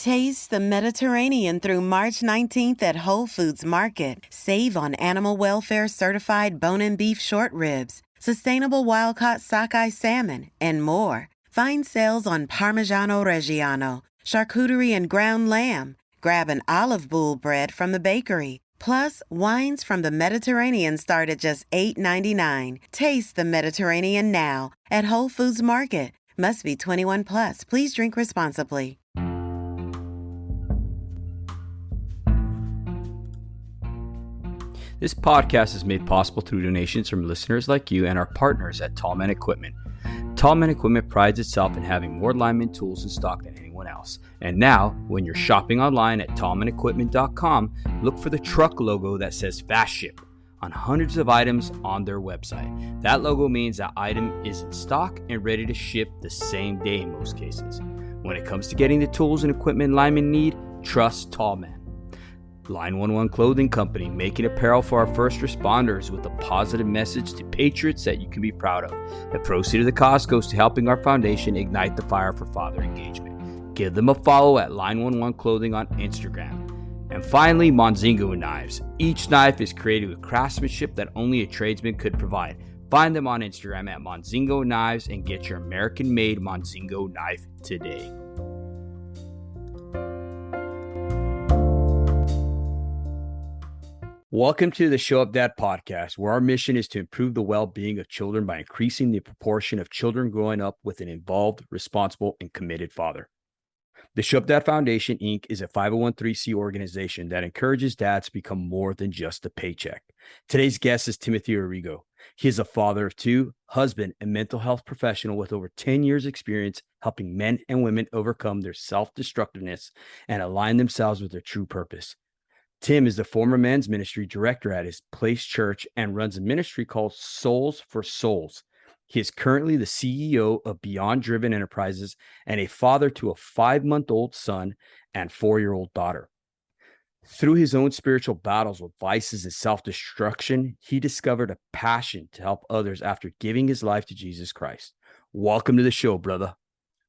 Taste the Mediterranean through March 19th at Whole Foods Market. Save on animal welfare certified bone and beef short ribs, sustainable wild-caught sockeye salmon, and more. Find sales on Parmigiano Reggiano, charcuterie and ground lamb. Grab an olive boule bread from the bakery. Plus, wines from the Mediterranean start at just $8.99. Taste the Mediterranean now at Whole Foods Market. Must be 21 plus. Please drink responsibly. This podcast is made possible through donations from listeners like you and our partners at Tallman Equipment. Tallman Equipment prides itself in having more lineman tools in stock than anyone else. And now, when you're shopping online at tallmanequipment.com, look for the truck logo that says Fast Ship on hundreds of items on their website. That logo means that item is in stock and ready to ship the same day in most cases. When it comes to getting the tools and equipment linemen need, trust Tallman. Line 11 Clothing Company, making apparel for our first responders with a positive message to patriots that you can be proud of. The proceeds of the cost goes to helping our foundation ignite the fire for father engagement. Give them a follow at Line 11 Clothing on Instagram. And finally, Monzingo Knives. Each knife is created with craftsmanship that only a tradesman could provide. Find them on Instagram at Monzingo Knives and get your American-made Monzingo knife today. Welcome to the Show Up Dad podcast, where our mission is to improve the well-being of children by increasing the proportion of children growing up with an involved, responsible, and committed father. The Show Up Dad Foundation, Inc. is a 501(c)(3) organization that encourages dads to become more than just a paycheck. Today's guest is Timothy Arrigo. He is a father of two, husband, and mental health professional with over 10 years experience helping men and women overcome their self-destructiveness and align themselves with their true purpose. Tim is the former men's ministry director at his place church and runs a ministry called Souls for Souls. He is currently the CEO of Beyond Driven Enterprises and a father to a 5-month-old son and 4-year-old daughter. Through his own spiritual battles with vices and self-destruction, he discovered a passion to help others after giving his life to Jesus Christ. Welcome to the show, brother.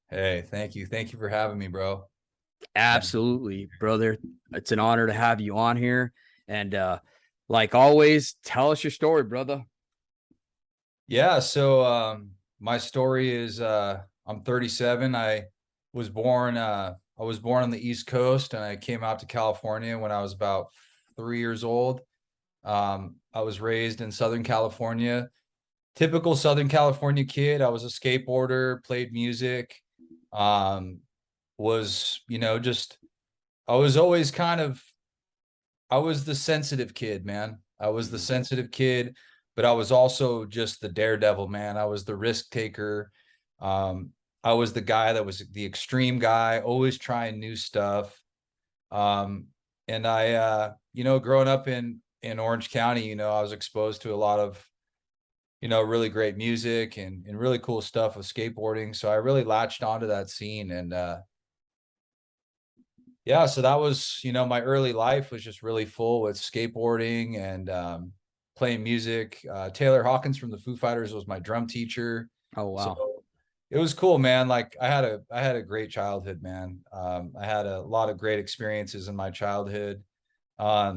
Hey, thank you. Thank you for having me, bro. Absolutely, brother. It's an honor to have you on here. And like always, tell us your story, brother. Yeah, so my story is I'm 37. I was born on the East Coast, and I came out to California when I was about 3 years old. I was raised in Southern California. Typical Southern California kid. I was a skateboarder, played music. Was, I was always I was the sensitive kid, man. I was the sensitive kid, but I was also just the daredevil, man. I was the risk taker. I was the guy that was the extreme guy, always trying new stuff. And I, growing up in Orange County, I was exposed to a lot of, really great music and really cool stuff with skateboarding. So I really latched onto that scene. And, yeah, so that was, my early life was just really full with skateboarding and playing music. Taylor Hawkins from the Foo Fighters was my drum teacher. Oh, wow. So it was cool, man. Like I had a great childhood, man. I had a lot of great experiences in my childhood. I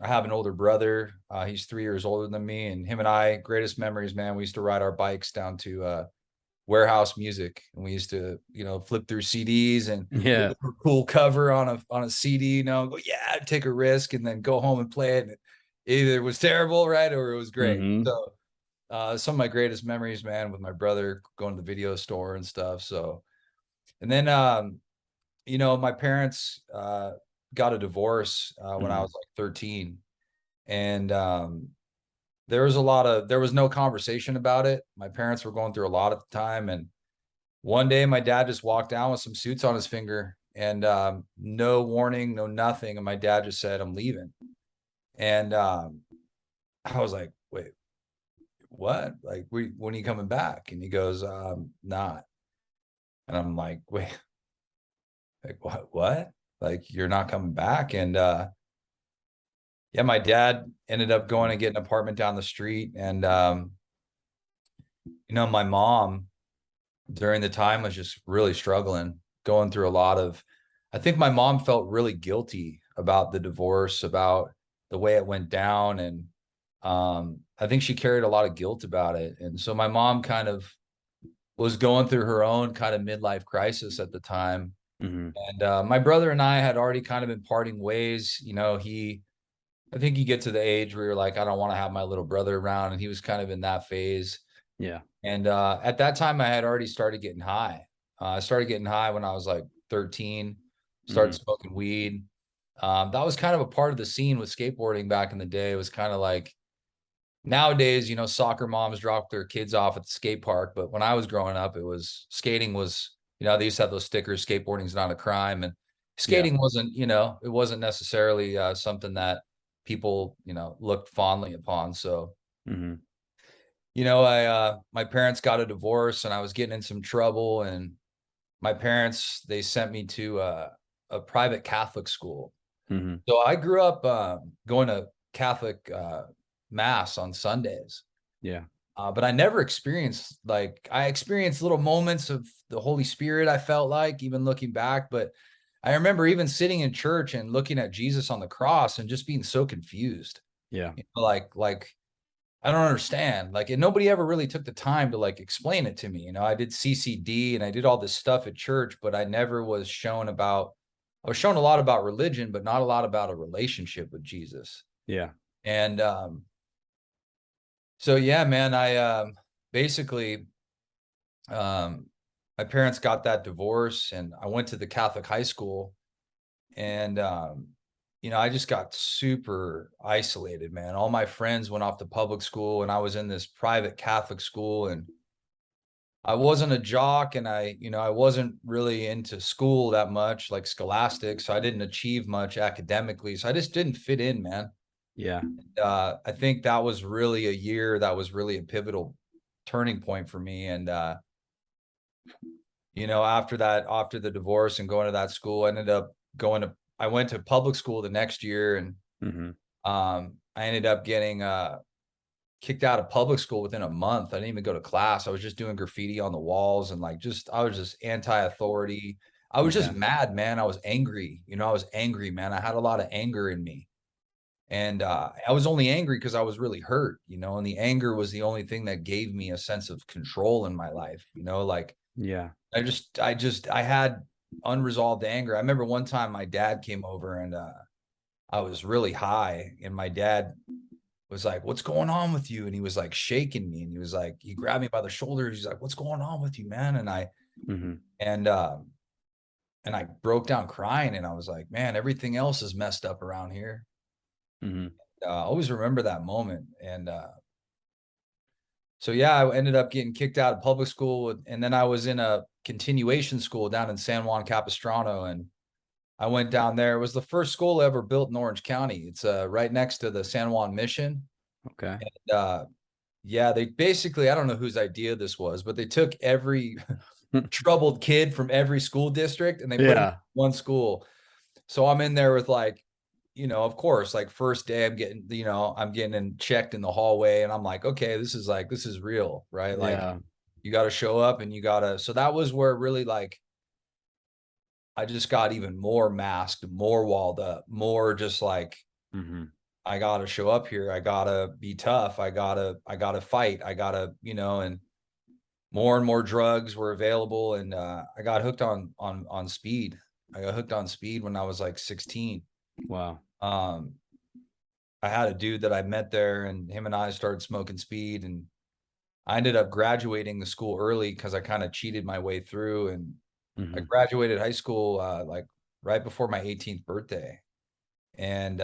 have an older brother. He's 3 years older than me, and him and I, greatest memories, man. We used to ride our bikes down to Warehouse Music, and we used to flip through CDs and look for a cool cover on a CD, go, yeah, take a risk, and then go home and play it, and it either was terrible, right, or it was great. So some of my greatest memories, man, with my brother going to the video store and stuff. So, and then my parents got a divorce when I was like 13, and there was no conversation about it. My parents were going through a lot at the time. And one day my dad just walked down with some suits on his finger, and no warning, no nothing. And my dad just said, "I'm leaving." And I was like, wait, what? Like, when are you coming back? And he goes, not. And I'm like, wait, like what? Like, you're not coming back? And yeah, my dad ended up going and getting an apartment down the street. And, my mom during the time was just really struggling, going through a lot of I think my mom felt really guilty about the divorce, about the way it went down. And I think she carried a lot of guilt about it. And so my mom kind of was going through her own kind of midlife crisis at the time. Mm-hmm. And my brother and I had already kind of been parting ways. I think you get to the age where you're like, I don't want to have my little brother around. And he was kind of in that phase. Yeah. And at that time, I had already started getting high. I started getting high when I was like 13, started Mm-hmm. smoking weed. That was kind of a part of the scene with skateboarding back in the day. It was kind of like nowadays, soccer moms drop their kids off at the skate park. But when I was growing up, skating was, they used to have those stickers, skateboarding's not a crime. And Yeah. skating wasn't, it wasn't necessarily something that people, looked fondly upon. So, Mm-hmm. my parents got a divorce and I was getting in some trouble, and my parents, they sent me to a private Catholic school. Mm-hmm. So I grew up going to Catholic mass on Sundays. Yeah. But I never experienced, I experienced little moments of the Holy Spirit, I felt like, even looking back. But I remember even sitting in church and looking at Jesus on the cross and just being so confused. Yeah. Like I don't understand. And nobody ever really took the time to explain it to me. I did CCD and I did all this stuff at church, but I never was shown I was shown a lot about religion, but not a lot about a relationship with Jesus. Yeah. And so yeah, man, I basically my parents got that divorce and I went to the Catholic high school, and I just got super isolated, man. All my friends went off to public school and I was in this private Catholic school, and I wasn't a jock, and I wasn't really into school that much, like scholastic. So I didn't achieve much academically. So I just didn't fit in, man. Yeah. I think that was really a year that was really a pivotal turning point for me. And, after that, after the divorce and going to that school, I went to public school the next year, and Mm-hmm. I ended up getting kicked out of public school within a month. I didn't even go to class. I was just doing graffiti on the walls, and I was just anti-authority. I was just Yeah. mad, man. I was angry. I was angry, man. I had a lot of anger in me. And I was only angry because I was really hurt, and the anger was the only thing that gave me a sense of control in my life. Yeah. I had unresolved anger. I remember one time my dad came over, and I was really high, and my dad was like, "What's going on with you?" And he was like shaking me, and he grabbed me by the shoulders. He's like, "What's going on with you, man?" Mm-hmm. And and I broke down crying, and I was like, "Man, everything else is messed up around here." Mm-hmm. I always remember that moment. And so yeah, I ended up getting kicked out of public school, and then I was in a continuation school down in San Juan Capistrano, and I went down there. It was the first school ever built in Orange County. It's right next to the San Juan Mission. Okay. And yeah, they basically, I don't know whose idea this was, but they took every troubled kid from every school district and they put them in Yeah. one school. So I'm in there with of course, first day I'm getting checked in the hallway, and I'm like, okay, this is real, right? Yeah. You got to show up, and so that was where really I just got even more masked, more walled up, more just Mm-hmm. I got to show up here. I got to be tough. I got to fight. I got to, and more drugs were available. And I got hooked on speed. I got hooked on speed when I was like 16. Wow. I had a dude that I met there, and him and I started smoking speed, and I ended up graduating the school early because I kind of cheated my way through, and I Mm-hmm. graduated high school right before my 18th birthday. And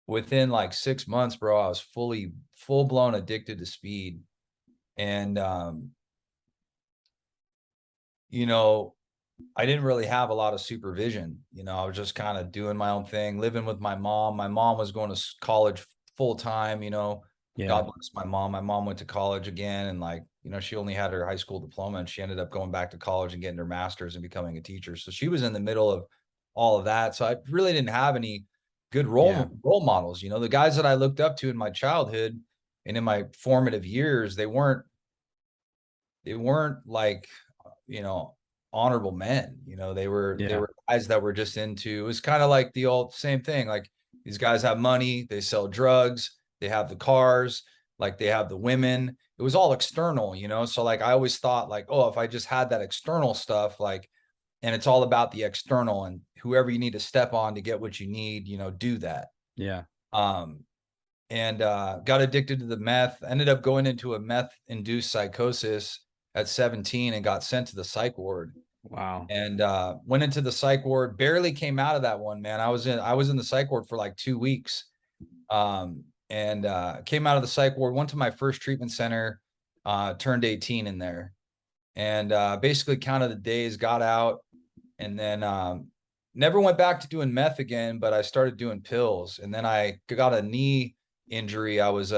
within 6 months, bro, I was full blown addicted to speed. And I didn't really have a lot of supervision. I was just kind of doing my own thing, living with my mom. My mom was going to college full time, Yeah. God bless my mom. My mom went to college again, and she only had her high school diploma, and she ended up going back to college and getting her master's and becoming a teacher. So she was in the middle of all of that. So I really didn't have any good role models. The guys that I looked up to in my childhood and in my formative years, they weren't honorable men. You know, they Yeah. were guys that were just into, it was kind of like the old same thing. Like these guys have money, they sell drugs, they have the cars, like they have the women. It was all external, you know. So like I always thought like, oh, if I just had that external stuff, like, and it's all about the external, and whoever you need to step on to get what you need, you know, do that. Yeah. Um, and got addicted to the meth, ended up going into a meth induced psychosis at 17 and got sent to the psych ward. Wow. And went into the psych ward, barely came out of that one, man. I was in the psych ward for like 2 weeks. And came out of the psych ward, went to my first treatment center, turned 18 in there, and basically counted the days, got out, and then never went back to doing meth again, but I started doing pills. And then I got a knee injury. I was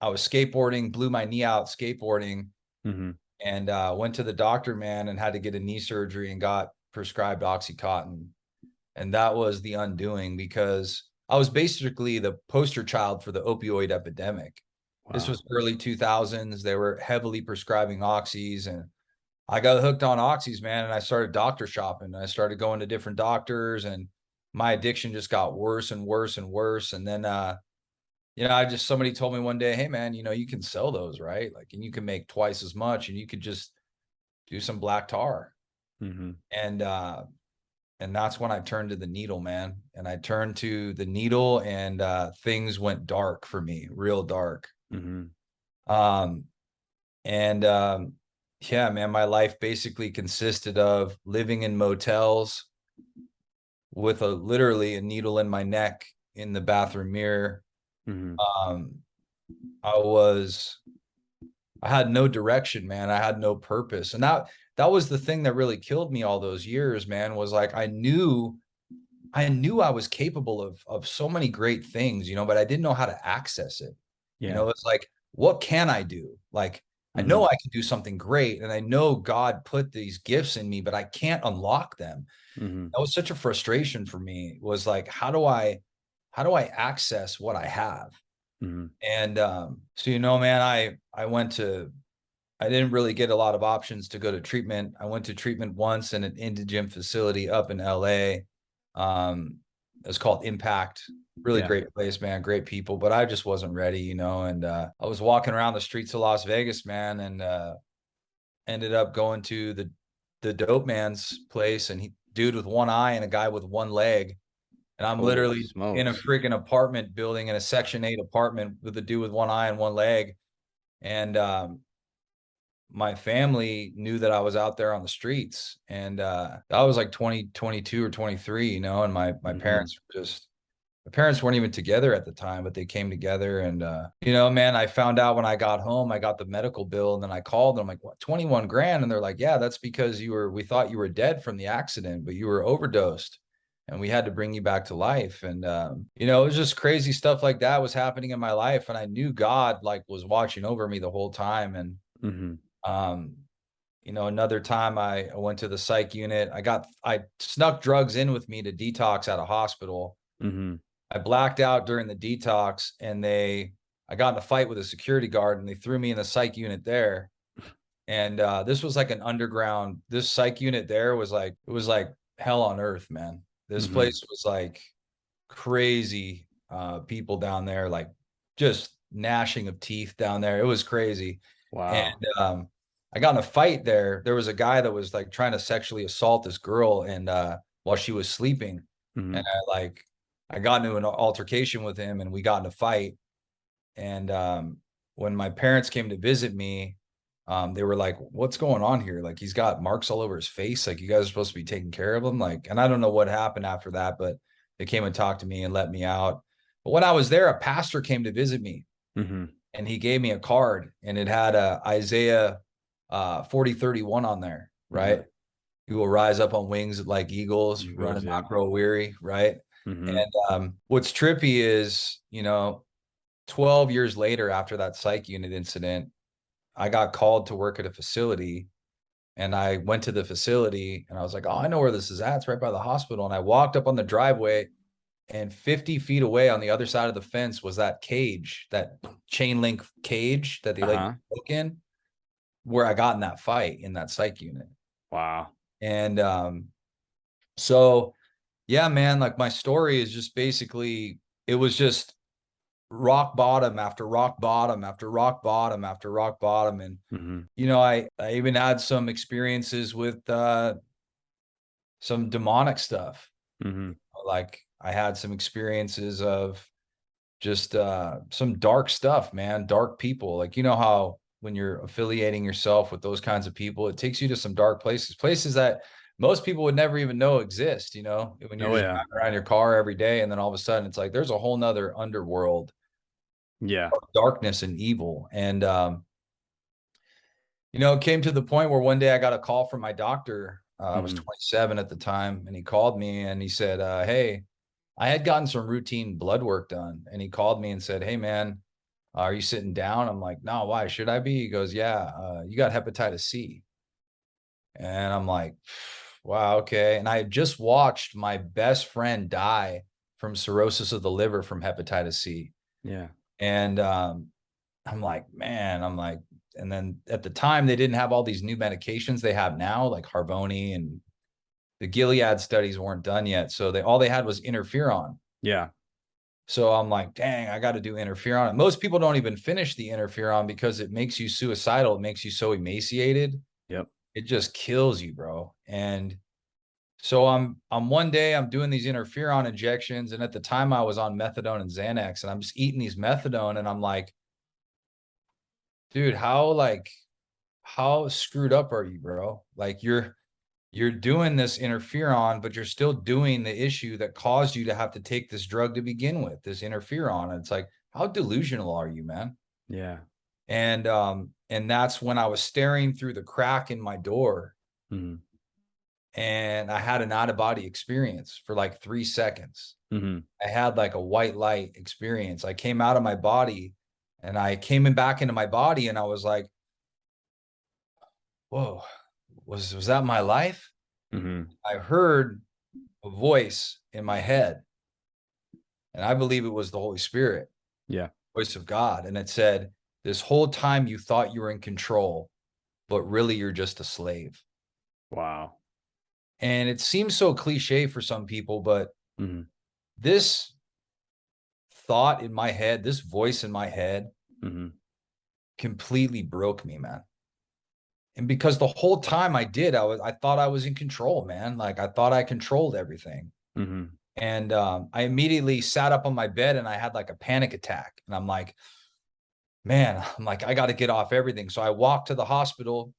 skateboarding, blew my knee out skateboarding, and went to the doctor, man, and had to get a knee surgery and got prescribed Oxycontin. And that was the undoing, because I was basically the poster child for the opioid epidemic. Wow. This was early 2000s. They were heavily prescribing oxys, and I got hooked on oxys, man. And I started doctor shopping. I started going to different doctors, and my addiction just got worse and worse and worse. And then, you know, somebody told me one day, hey man, you know, you can sell those, right? Like, and you can make twice as much, and you could just do some black tar. And that's when I turned to the needle, man. And I turned to the needle, and things went dark for me, real dark. Yeah, man, my life basically consisted of living in motels with literally a needle in my neck in the bathroom mirror. I had no direction, man. I had no purpose. And that was the thing that really killed me all those years, man, was like, I knew I was capable of so many great things, you know, but I didn't know how to access it. Yeah. You know, it's like, what can I do? Like, I know I can do something great, and I know God put these gifts in me, but I can't unlock them. That was such a frustration for me. It was like, how do I access what I have? And so, you know, man, I didn't really get a lot of options to go to treatment. I went to treatment once in an indigent facility up in LA. It's called Impact. Really great place, man. Great people, but I just wasn't ready, you know. And I was walking around the streets of Las Vegas, man, and ended up going to the dope man's place, and dude with one eye and a guy with one leg. And I'm literally in a freaking apartment building, in a Section 8 apartment, with a dude with one eye and one leg. And my family knew that I was out there on the streets. And I was like 22 or 23, you know, and my parents were just, my parents weren't even together at the time, but they came together. And, you know, man, I found out when I got home, I got the medical bill, and then I called them, like, what, 21 grand? And they're like, yeah, that's because we thought you were dead from the accident, but you were overdosed, and we had to bring you back to life. And, you know, it was just crazy stuff like that was happening in my life. And I knew God, like, was watching over me the whole time. And, you know, another time I went to the psych unit. I snuck drugs in with me to detox at a hospital. I blacked out during the detox, and I got in a fight with a security guard, and they threw me in the psych unit there. And this was like an underground, this psych unit there was like, it was like hell on earth, man. This place was like crazy people down there, like just gnashing of teeth down there. It was crazy. Wow. And I got in a fight there. There was a guy that was like trying to sexually assault this girl, and while she was sleeping. And I got into an altercation with him, and we got in a fight. And when my parents came to visit me, they were like, what's going on here? Like, he's got marks all over his face. Like, you guys are supposed to be taking care of him. Like, and I don't know what happened after that, but they came and talked to me and let me out. But when I was there, a pastor came to visit me, and he gave me a card, and it had Isaiah 40:31 on there, right? You will rise up on wings like eagles, run and not grow weary, right? And what's trippy is, you know, 12 years later, after that psych unit incident, I got called to work at a facility, and I went to the facility, and I was like, oh, I know where this is at. It's right by the hospital. And I walked up on the driveway, and 50 feet away on the other side of the fence was that cage, that chain link cage that they let you look in, where I got in that fight in that psych unit. Wow. And so yeah, man, like my story is just basically, it was just rock bottom after rock bottom after rock bottom after rock bottom. And Mm-hmm. I even had some experiences with some demonic stuff. Mm-hmm. Like I had some experiences of just some dark stuff, man, dark people. Like, you know how when you're affiliating yourself with those kinds of people, it takes you to some dark places, places that most people would never even know exist, you know, when you're Oh just yeah. driving around your car every day. And then all of a sudden it's like, there's a whole nother underworld Yeah. of darkness and evil. And, you know, it came to the point where one day I got a call from my doctor. I was Mm-hmm. 27 at the time, and he called me and he said, hey, I had gotten some routine blood work done. And he called me and said, hey, man, are you sitting down? I'm like, no, why should I be? He goes, yeah, you got hepatitis C. And I'm like, wow, okay. And I had just watched my best friend die from cirrhosis of the liver from hepatitis C. Yeah. And I'm like, man, I'm like, and then at the time they didn't have all these new medications they have now, like Harvoni, and the Gilead studies weren't done yet. So all they had was interferon. Yeah. So I'm like, dang, I got to do interferon. And most people don't even finish the interferon because it makes you suicidal. It makes you so emaciated. Yep. It just kills you, bro. And so I'm one day I'm doing these interferon injections. And at the time I was on methadone and Xanax, and I'm just eating these methadone. And I'm like, dude, how screwed up are you, bro? Like you're doing this interferon, but you're still doing the issue that caused you to have to take this drug to begin with, this interferon. And it's like, how delusional are you, man? Yeah. And that's when I was staring through the crack in my door, Mm-hmm. and I had an out-of-body experience for like 3 seconds. Mm-hmm. I had like a white light experience. I came out of my body, and I came in back into my body, and I was like, whoa, was that my life? Mm-hmm. I heard a voice in my head, and I believe it was the Holy Spirit, Yeah. voice of God. And it said, this whole time you thought you were in control, but really you're just a slave. Wow. And it seems so cliche for some people, but Mm-hmm. this thought in my head, this voice in my head Mm-hmm. completely broke me, man. And because the whole time I thought I was in control, man. Like I thought I controlled everything. Mm-hmm. And I immediately sat up on my bed and I had like a panic attack. And I'm like, man, I'm like, I got to get off everything. So I walked to the hospital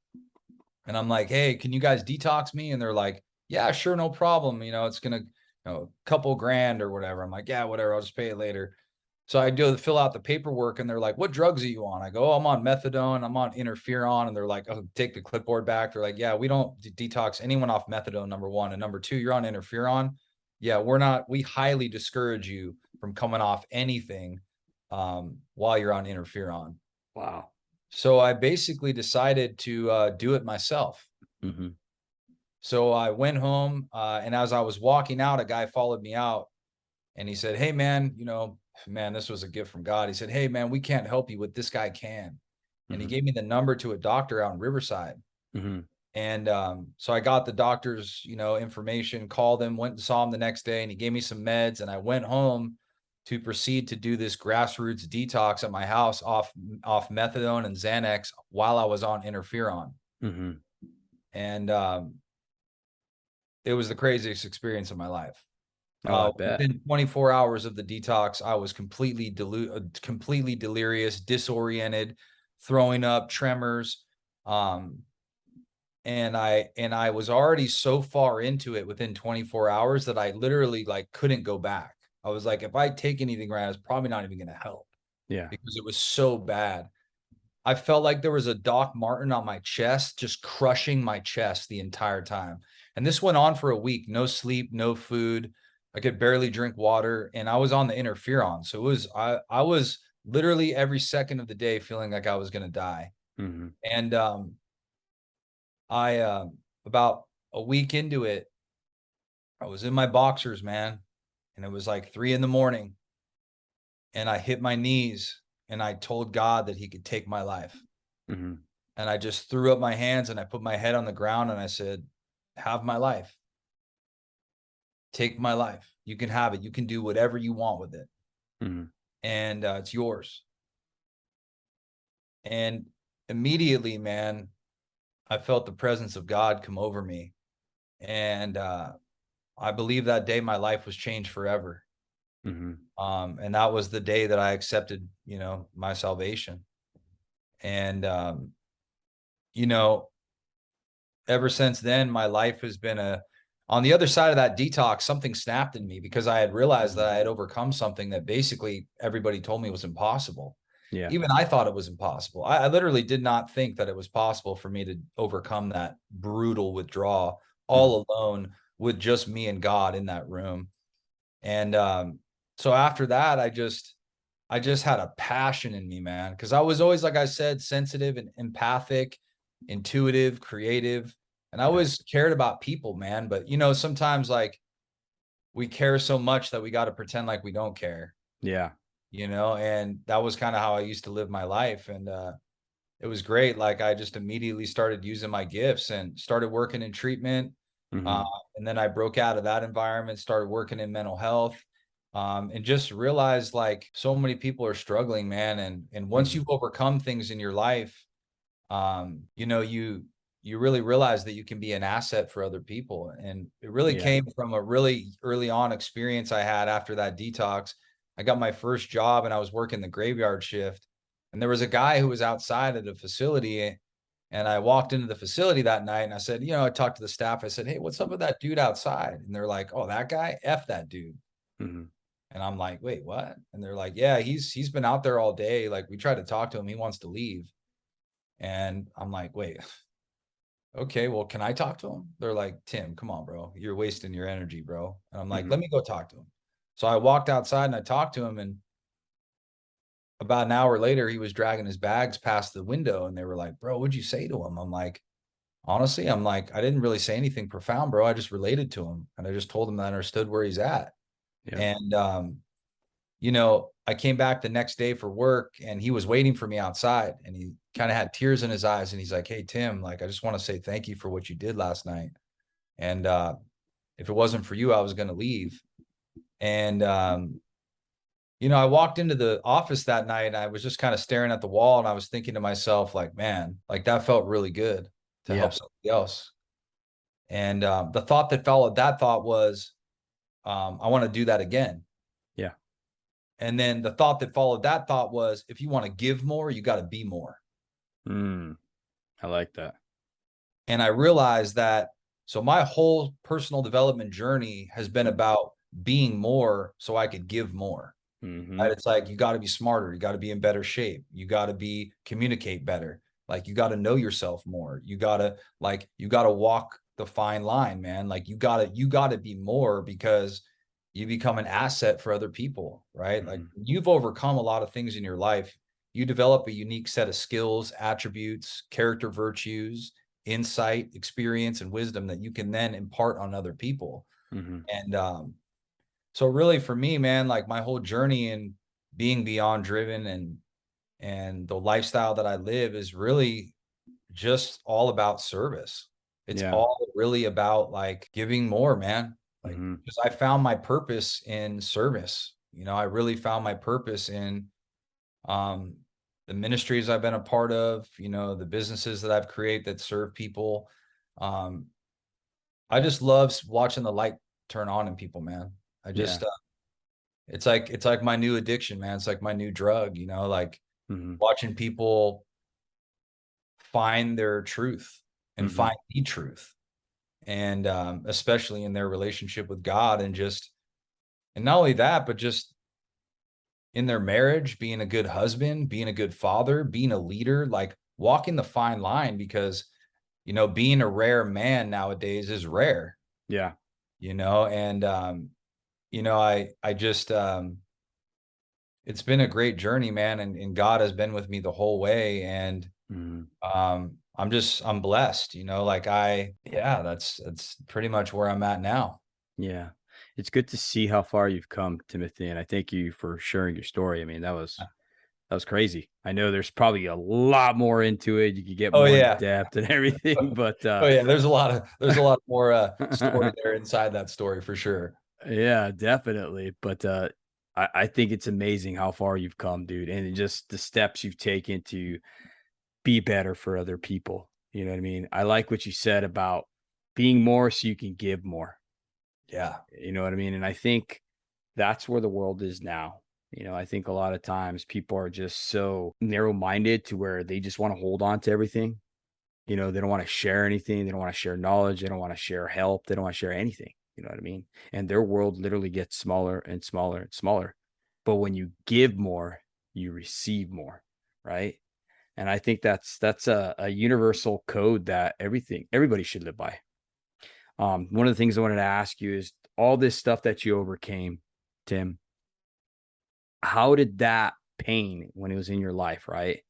and I'm like, hey, can you guys detox me? And they're like, yeah, sure, no problem. You know, it's going to, a couple grand or whatever. I'm like, yeah, whatever. I'll just pay it later. So I fill out the paperwork and they're like, what drugs are you on? I go, oh, I'm on methadone. I'm on interferon. And they're like, oh, take the clipboard back. They're like, yeah, we don't detox anyone off methadone, number one. And number two, you're on interferon. Yeah, we highly discourage you from coming off anything while you're on interferon. Wow. So I basically decided to do it myself. Mm-hmm. So I went home, and as I was walking out, a guy followed me out, and he said, hey, man, man, this was a gift from God. He said, hey, man, we can't help you, but this guy can. And he Mm-hmm. gave me the number to a doctor out in Riverside. Mm-hmm. And so I got the doctor's, information, called him, went and saw him the next day, and he gave me some meds. And I went home to proceed to do this grassroots detox at my house off methadone and Xanax while I was on interferon. Mm-hmm. And it was the craziest experience of my life. Oh, I bet. Within 24 hours of the detox, I was completely delirious, disoriented, throwing up, tremors. And I was already so far into it within 24 hours that I literally like couldn't go back. I was like, if I take anything right, it's probably not even going to help. Yeah. Because it was so bad. I felt like there was a Doc Martin on my chest, just crushing my chest the entire time. And this went on for a week, no sleep, no food. I could barely drink water, and I was on the interferon. So I was literally every second of the day feeling like I was going to die. Mm-hmm. And I about a week into it, I was in my boxers, man, and it was like 3 a.m, and I hit my knees and I told God that he could take my life. Mm-hmm. And I just threw up my hands and I put my head on the ground and I said, have my life. Take my life. You can have it. You can do whatever you want with it. Mhm. And it's yours. And immediately, man, I felt the presence of God come over me. And I believe that day my life was changed forever. Mhm. And that was the day that I accepted, my salvation. And, you know, ever since then, my life has been on the other side of that detox, something snapped in me because I had realized that I had overcome something that basically everybody told me was impossible. Yeah. Even I thought it was impossible. I literally did not think that it was possible for me to overcome that brutal withdrawal Mhm. all alone with just me and God in that room. And so after that, I just had a passion in me, man, because I was always, like I said, sensitive and empathic, intuitive, creative, and I Yeah. always cared about people, man. But sometimes like we care so much that we got to pretend like we don't care, Yeah. and that was kind of how I used to live my life. And it was great. Like I just immediately started using my gifts and started working in treatment. Uh, Mhm. and then I broke out of that environment, started working in mental health, and just realized like so many people are struggling, man. And once Mhm. you've overcome things in your life, you really realize that you can be an asset for other people. And it really Yeah. came from a really early on experience I had after that detox. I got my first job and I was working the graveyard shift. And there was a guy who was outside of the facility. And I walked into the facility that night and I said, I talked to the staff. I said, hey, what's up with that dude outside? And they're like, oh, that guy? F that dude. Mhm. And I'm like, wait, what? And they're like, yeah, he's been out there all day. Like we tried to talk to him. He wants to leave. And I'm like, wait, okay, well, can I talk to him? They're like, Tim, come on, bro. You're wasting your energy, bro. And I'm like, Mhm. let me go talk to him. So I walked outside and I talked to him. And about an hour later, he was dragging his bags past the window. And they were like, bro, what'd you say to him? I'm like, honestly, I didn't really say anything profound, bro. I just related to him. And I just told him that I understood where he's at. Yeah. And, I came back the next day for work and he was waiting for me outside and he kind of had tears in his eyes. And he's like, hey, Tim, like, I just want to say thank you for what you did last night. And if it wasn't for you, I was going to leave. And, I walked into the office that night and I was just kind of staring at the wall and I was thinking to myself, like, man, like that felt really good to help Yeah. somebody else. And the thought that followed that thought was, I want to do that again. Yeah. And then the thought that followed that thought was, if you want to give more, you got to be more. Mm. I like that. And I realized that, so my whole personal development journey has been about being more so I could give more. Right? Mhm. It's like you got to be smarter, you got to be in better shape, you got to be communicate better. Like you got to know yourself more. You got to walk the fine line, man. Like you got to be more because you become an asset for other people, right? Like Mhm. you've overcome a lot of things in your life. You develop a unique set of skills, attributes, character virtues, insight, experience, and wisdom that you can then impart on other people. Mhm. And so really for me, man, like my whole journey in being beyond driven and the lifestyle that I live is really just all about service. It's Yeah. all really about like giving more, man. Like Mhm. because I found my purpose in service. I really found my purpose in um the ministries I've been a part of, the businesses that I've created that serve people. Um I just love watching the light turn on in people, man. I Yeah. just it's like my new addiction, man. It's like my new drug, like Mhm. watching people find their truth and Mhm. find the truth. And especially in their relationship with God and not only that, but just in their marriage, being a good husband, being a good father, being a leader, like walking the fine line because, being a rare man nowadays is rare, Yeah. and I just it's been a great journey, man, and God has been with me the whole way. And Mhm. I'm blessed, like yeah, that's pretty much where I'm at now. Yeah. It's good to see how far you've come, Timothy, and I thank you for sharing your story. I mean, That was crazy. I know there's probably a lot more into it. You could get Oh more into yeah. depth and everything, but Oh yeah, there's a lot more story there inside that story for sure. yeah, definitely. But I think it's amazing how far you've come, dude, and just the steps you've taken to be better for other people. You know what I mean? I like what you said about being more so you can give more. Yeah. You know what I mean? And I think that's where the world is now. I think a lot of times people are just so narrow minded to where they just want to hold on to everything. They don't want to share anything. They don't want to share knowledge. They don't want to share help. They don't want to share anything. You know what I mean? And their world literally gets smaller and smaller and smaller. But when you give more, you receive more, right? And I think that's a universal code that everybody should live by. One of the things I wanted to ask you is all this stuff that you overcame, Tim. How did that pain when it was in your life, right?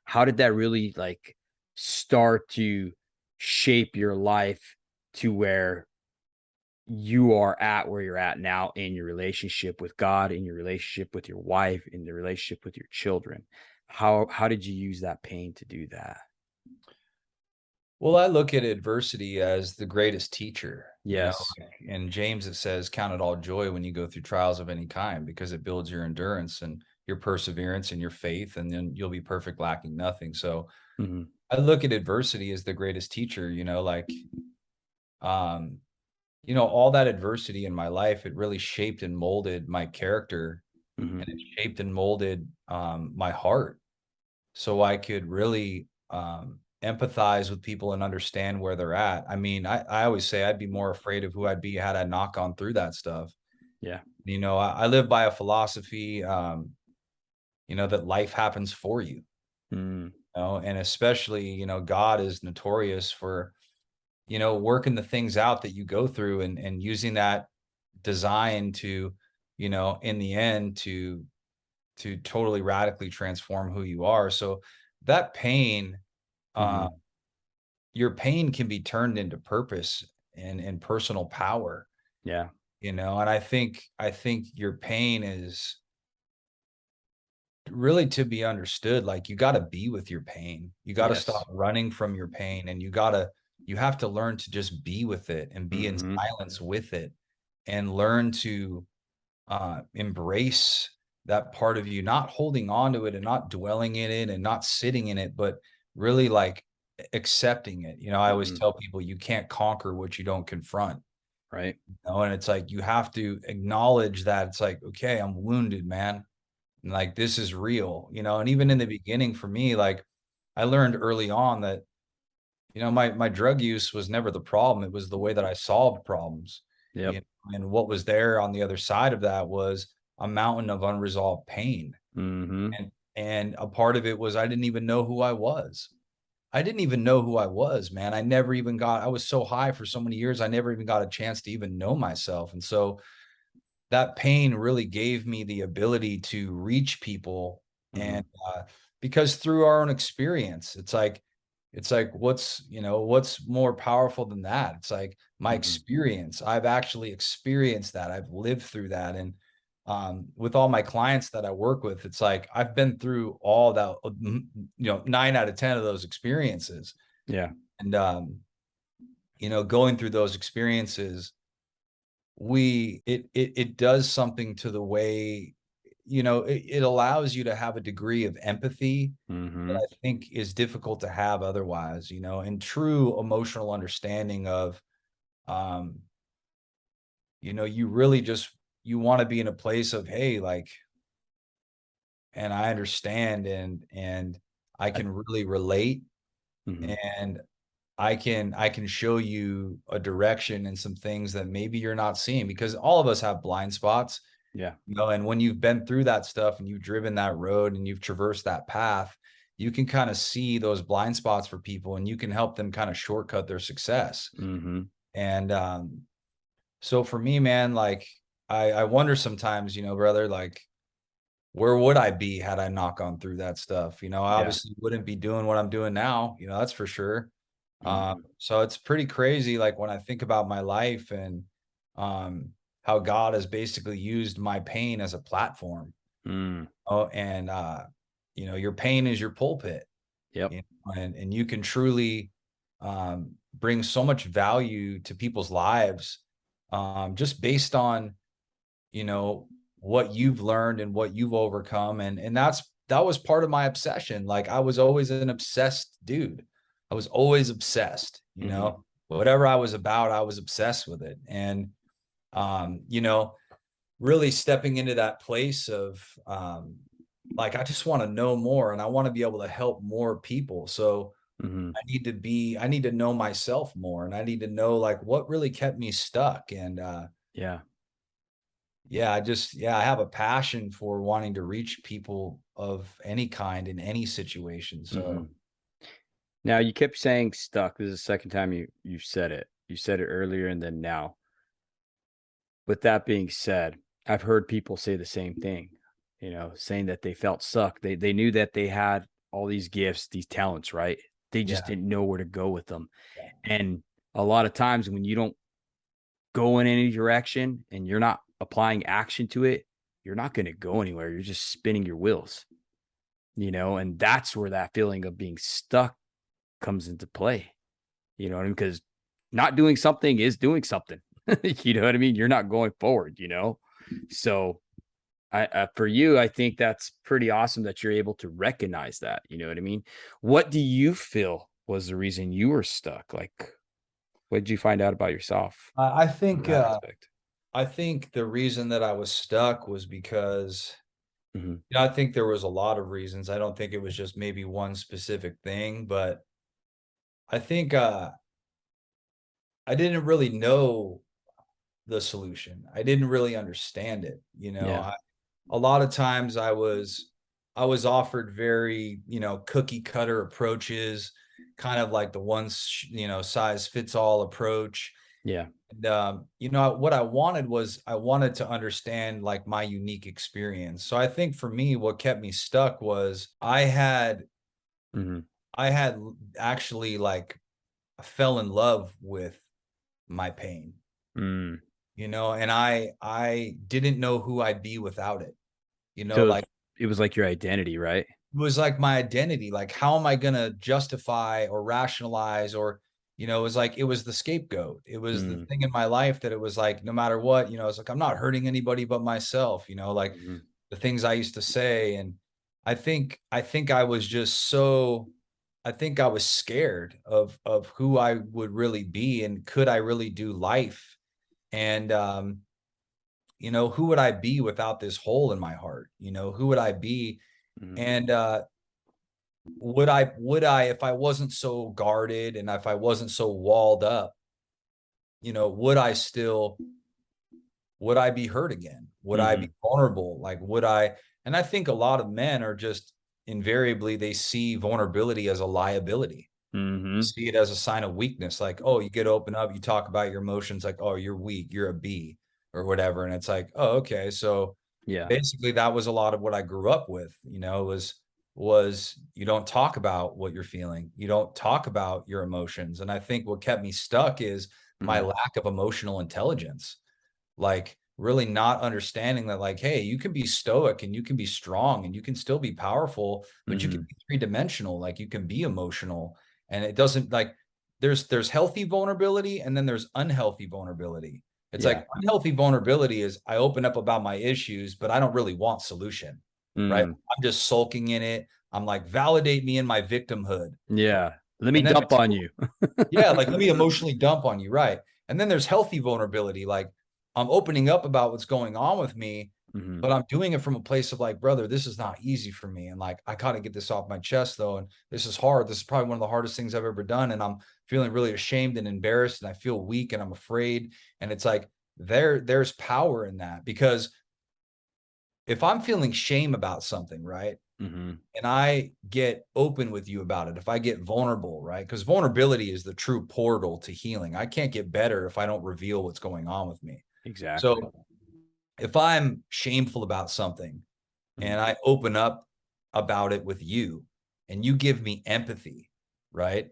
How did that really like start to shape your life to where you are at where you're at now in your relationship with God, in your relationship with your wife, in the relationship with your children? How did you use that pain to do that? Well, I look at adversity as the greatest teacher. Yes. Like in James, it says, count it all joy when you go through trials of any kind, because it builds your endurance and your perseverance and your faith, and then you'll be perfect, lacking nothing. So Mhm. I look at adversity as the greatest teacher, um, all that adversity in my life, it really shaped and molded my character, Mhm. and it shaped and molded my heart, so I could really empathize with people and understand where they're at. I mean, I always say I'd be more afraid of who I'd be had I not gone through that stuff. Yeah. I live by a philosophy, that life happens for you, Mm. and especially, God is notorious for, working the things out that you go through, and using that design to, in the end to totally radically transform who you are. So that pain, uh, Mhm. your pain can be turned into purpose and personal power, Yeah. and I think your pain is really to be understood. Like, you got to be with your pain. You got to stop Yes. running from your pain, and you have to learn to just be with it and be in Mhm. silence with it, and learn to embrace that part of you, not holding on to it and not dwelling in it and not sitting in it, but really like accepting it. I always Mhm. tell people you can't conquer what you don't confront. Right. And it's like you have to acknowledge that it's like, okay, I'm wounded, man. And like this is real, and even in the beginning for me, like I learned early on that, my drug use was never the problem. It was the way that I solved problems. Yep. You and what was there on the other side of that was a mountain of unresolved pain. Mhm. And a part of it was I didn't even know who I was. I didn't even know who I was, man. I was so high for so many years, I never even got a chance to even know myself. And so that pain really gave me the ability to reach people, and Mhm. because through our own experience, it's like what's more powerful than that? It's like my Mhm. experience. I've actually experienced that. I've lived through that. And with all my clients that I work with, it's like I've been through all that, 9 out of 10 of those experiences. Yeah. And going through those experiences, it does something to the way, it allows you to have a degree of empathy that Mhm. I think is difficult to have otherwise, and true emotional understanding of, um, you really just you want to be in a place of, hey, like, and I understand, and I I can really relate, Mhm. and I can show you a direction and some things that maybe you're not seeing, because all of us have blind spots. Yeah. And when you've been through that stuff and you've driven that road and you've traversed that path, you can kind of see those blind spots for people, and you can help them kind of shortcut their success. Mhm. And so for me, man, like I wonder sometimes, brother, like where would I be had I not gone through that stuff? I Yeah. obviously wouldn't be doing what I'm doing now, that's for sure. Mhm. So it's pretty crazy, like when I think about my life, and um, how God has basically used my pain as a platform. Mm. Oh, and your pain is your pulpit. Yep. And you can truly bring so much value to people's lives just based on, what you've learned and what you've overcome. And that was part of my obsession. Like, I was always an obsessed dude. I was always obsessed, whatever I was about, I was obsessed with it. And, really stepping into that place of, like, I just want to know more and I want to be able to help more people. So I need to know myself more, and I need to know, like, what really kept me stuck. And, Yeah. I have a passion for wanting to reach people of any kind in any situation. So Now, you kept saying stuck. This is the second time you said it. You said it earlier and then now. With that being said, I've heard people say the same thing, saying that they felt stuck. They knew that they had all these gifts, these talents, right? They just yeah, didn't know where to go with them. And a lot of times when you don't go in any direction and you're not applying action to it, you're not going to go anywhere. You're just spinning your wheels, and that's where that feeling of being stuck comes into play. You know what I mean? Because not doing something is doing something. You know what I mean? You're not going forward, So for you, I think that's pretty awesome that you're able to recognize that. You know what I mean? What do you feel was the reason you were stuck? Like, what did you find out about yourself I from think that aspect? I think the reason that I was stuck was because, Hmm. I think there was a lot of reasons. I don't think it was just maybe one specific thing, but I think I didn't really know the solution. I didn't really understand it. Yeah. A lot of times I was offered very, cookie cutter approaches, kind of like the one, size fits all approach. Yeah. And, what I wanted to understand, like, my unique experience. So I think for me, what kept me stuck was Hmm. I had actually, like, fell in love with my pain, Mm. and I didn't know who I'd be without it. So Like, it was like your identity, right? it was like my identity. Like, how am I gonna justify or rationalize, or, it was the scapegoat. It was the Mm. thing in my life that it was like, no matter what, it's like, I'm not hurting anybody but myself, like Hmm. the things I used to say. And I think I was just so I think I was scared of who I would really be, and could I really do life? And who would I be without this hole in my heart? Who would I be? Hmm. And would I, if I wasn't so guarded and if I wasn't so walled up, would I be hurt again? Would I be Hmm. vulnerable? Like, would I? And I think a lot of men are just, invariably, they see vulnerability as a liability, Hmm. see it as a sign of weakness. Like, oh, you get open up, you talk about your emotions, like, oh, you're weak, you're a B or whatever. And it's like, oh, okay. So Yeah. basically that was a lot of what I grew up with, was you don't talk about what you're feeling. You don't talk about your emotions. And I think what kept me stuck is my Hmm. lack of emotional intelligence. Like, really not understanding that, like, hey, you can be stoic and you can be strong and you can still be powerful, but you can Hmm. be three-dimensional. Like, you can be emotional, and it doesn't, like, there's healthy vulnerability, and then there's unhealthy vulnerability. It's Yeah. like, unhealthy vulnerability is I open up about my issues, but I don't really want solution, right? Mm. I'm just sulking in it. I'm like, validate me in my victimhood. Yeah. Let me And then dump on you. yeah, like, let me emotionally dump on you, right? And then there's healthy vulnerability. Like, I'm opening up about what's going on with me, Hmm. but I'm doing it from a place of, like, brother, this is not easy for me. And, like, I gotta get this off my chest though. And this is hard. This is probably one of the hardest things I've ever done. And I'm feeling really ashamed and embarrassed, and I feel weak and I'm afraid. And it's like, there's power in that, because if I'm feeling shame about something, right? Hmm. And I get open with you about it, if I get vulnerable, right? Because vulnerability is the true portal to healing. I can't get better if I don't reveal what's going on with me. Exactly. So if I'm shameful about something Mhm. and I open up about it with you, and you give me empathy, right?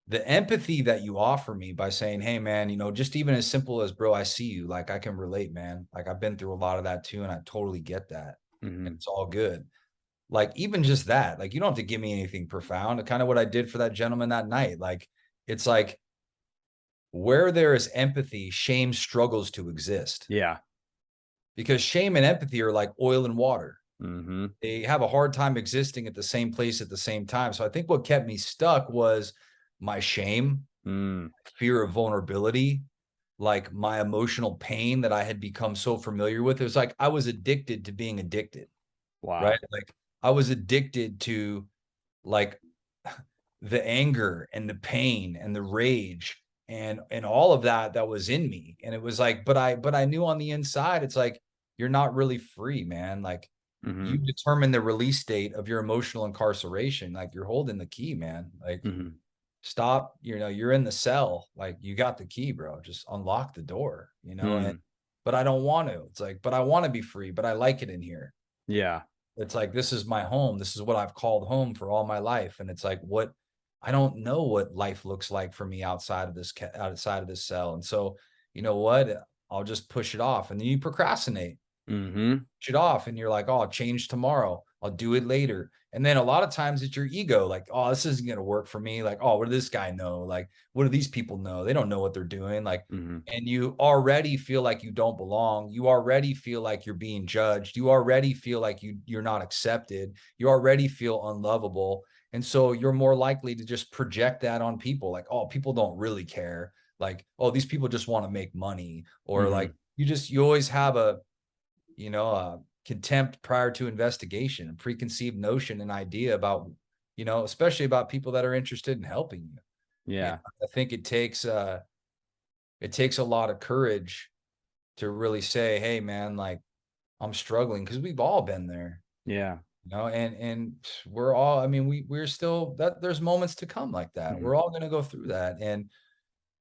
The empathy that you offer me by saying, hey, man, just even as simple as, bro, I see you, like, I can relate, man. Like, I've been through a lot of that too, and I totally get that. And Mhm. it's all good. like, even just that, like, you don't have to give me anything profound. Kind of what I did for that gentleman that night. Like, it's like, where there is empathy, shame struggles to exist, Yeah. because shame and empathy are like oil and water. Mm-hmm. They have a hard time existing at the same place at the same time. So I think what kept me stuck was my shame, fear of vulnerability, like my emotional pain that I had become so familiar with. It was like I was addicted to being addicted, Wow. right? Like, I was addicted to, like, the anger and the pain and the rage and all of that was in me. And it was like, but I knew on the inside, it's like, you're not really free, man. Like, Mm-hmm. you determine the release date of your emotional incarceration. Like, you're holding the key, man. Like, Mm-hmm. stop, you're in the cell. Like, you got the key, bro. Just unlock the door, and Mm. but I don't want to. It's like, but I want to be free, but I like it in here. Yeah. It's like, this is my home. This is what I've called home for all my life. And it's like, what, I don't know what life looks like for me outside of this cell. And so, you know what? I'll just push it off. And then you procrastinate, Mm-hmm. push it off, and you're like, oh, I'll change tomorrow. I'll do it later. And then a lot of times it's your ego, like, oh, this isn't going to work for me. Like, oh, what does this guy know? Like, what do these people know? They don't know what they're doing. Like, Mm-hmm. and you already feel like you don't belong. You already feel like you're being judged. You already feel like you're not accepted. You already feel unlovable. And so you're more likely to just project that on people. Like, oh, people don't really care. Like, oh, these people just want to make money. Or Mm-hmm. like, you always have contempt prior to investigation, preconceived notion and idea about, especially about people that are interested in helping you. And Yeah. I think it takes a lot of courage to really say, hey, man, like, I'm struggling, because we've all been there, Yeah. and we're all, I mean, we're still, that there's moments to come like that. Mm-hmm. We're all going to go through that. And